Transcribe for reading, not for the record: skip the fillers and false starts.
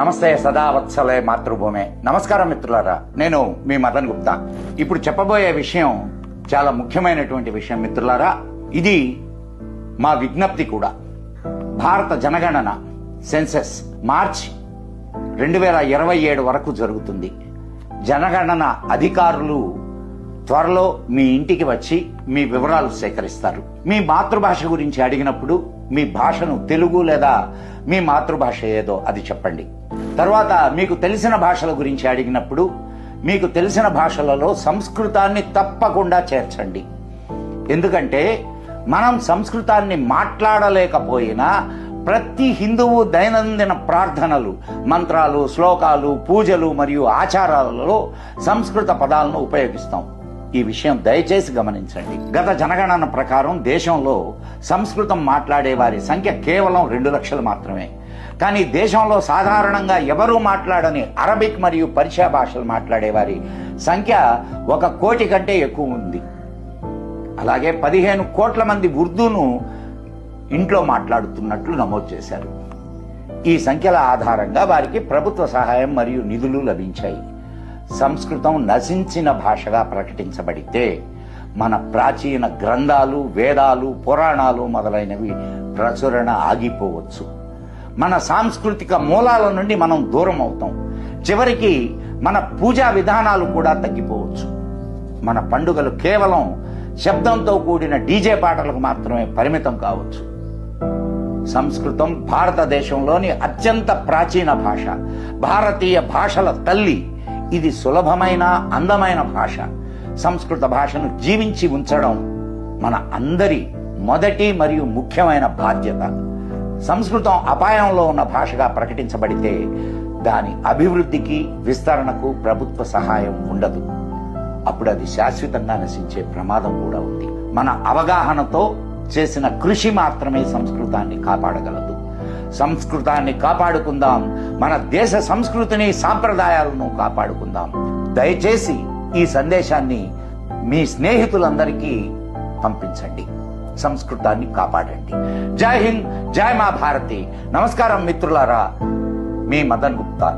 నమస్తే సదావత్సలే మాతృభూమే. నమస్కారం మిత్రులారా, నేను మీ మదన్ గుప్తా. ఇప్పుడు చెప్పబోయే విషయం చాలా ముఖ్యమైనటువంటి విషయం మిత్రులారా. ఇది మా విజ్ఞప్తి కూడా. భారత జనగణన సెన్సెస్ మార్చి 2027 వరకు జరుగుతుంది. జనగణన అధికారులు త్వరలో మీ ఇంటికి వచ్చి మీ వివరాలు సేకరిస్తారు. మీ మాతృభాష గురించి అడిగినప్పుడు మీ భాషను తెలుగు లేదా మీ మాతృభాష ఏదో అది చెప్పండి. తర్వాత మీకు తెలిసిన భాషల గురించి అడిగినప్పుడు మీకు తెలిసిన భాషలలో సంస్కృతాన్ని తప్పకుండా చేర్చండి. ఎందుకంటే మనం సంస్కృతాన్ని మాట్లాడలేకపోయినా ప్రతి హిందువు దైనందిన ప్రార్థనలు, మంత్రాలు, శ్లోకాలు, పూజలు మరియు ఆచారాలలో సంస్కృత పదాలను ఉపయోగిస్తాం. ఈ విషయం దయచేసి గమనించండి. గత జనగణన ప్రకారం దేశంలో సంస్కృతం మాట్లాడే వారి సంఖ్య కేవలం 2 లక్షలు మాత్రమే. కానీ దేశంలో సాధారణంగా ఎవరూ మాట్లాడని అరబిక్ మరియు పర్షియా భాషలు మాట్లాడే వారి సంఖ్య 1 కోటి కంటే ఎక్కువ ఉంది. అలాగే 15 కోట్ల మంది ఉర్దూను ఇంట్లో మాట్లాడుతున్నట్లు నమోదు చేశారు. ఈ సంఖ్యల ఆధారంగా వారికి ప్రభుత్వ సహాయం మరియు నిధులు లభించాయి. సంస్కృతం నశించిన భాషగా ప్రకటించబడితే మన ప్రాచీన గ్రంథాలు, వేదాలు, పురాణాలు మొదలైనవి ప్రచురణ ఆగిపోవచ్చు. మన సాంస్కృతిక మూలాల నుండి మనం దూరం అవుతాం. చివరికి మన పూజా విధానాలు కూడా తగ్గిపోవచ్చు. మన పండుగలు కేవలం శబ్దంతో కూడిన డీజే పాటలకు మాత్రమే పరిమితం కావచ్చు. సంస్కృతం భారతదేశంలోని అత్యంత ప్రాచీన భాష, భారతీయ భాషల తల్లి. ఇది సులభమైన, అందమైన భాష. సంస్కృత భాషను జీవించి ఉంచడం మన అందరి మొదటి మరియు ముఖ్యమైన బాధ్యత. సంస్కృతం అపాయంలో ఉన్న భాషగా ప్రకటించబడితే దాని అభివృద్ధికి, విస్తరణకు ప్రభుత్వ సహాయం ఉండదు. అప్పుడు అది శాశ్వతంగా నశించే ప్రమాదం కూడా ఉంది. మన అవగాహనతో చేసిన కృషి మాత్రమే సంస్కృతాన్ని కాపాడగలదు. సంస్కృతాన్ని కాపాడుకుందాం. మన దేశ సంస్కృతిని, సాంప్రదాయాలను కాపాడుకుందాం. దయచేసి ఈ సందేశాన్ని మీ స్నేహితులందరికీ పంపించండి. సంస్కృతాన్ని కాపాడండి. జై హింద్, జై మా భారతి. నమస్కారం మిత్రులారా, మీ మదన్ గుప్తా.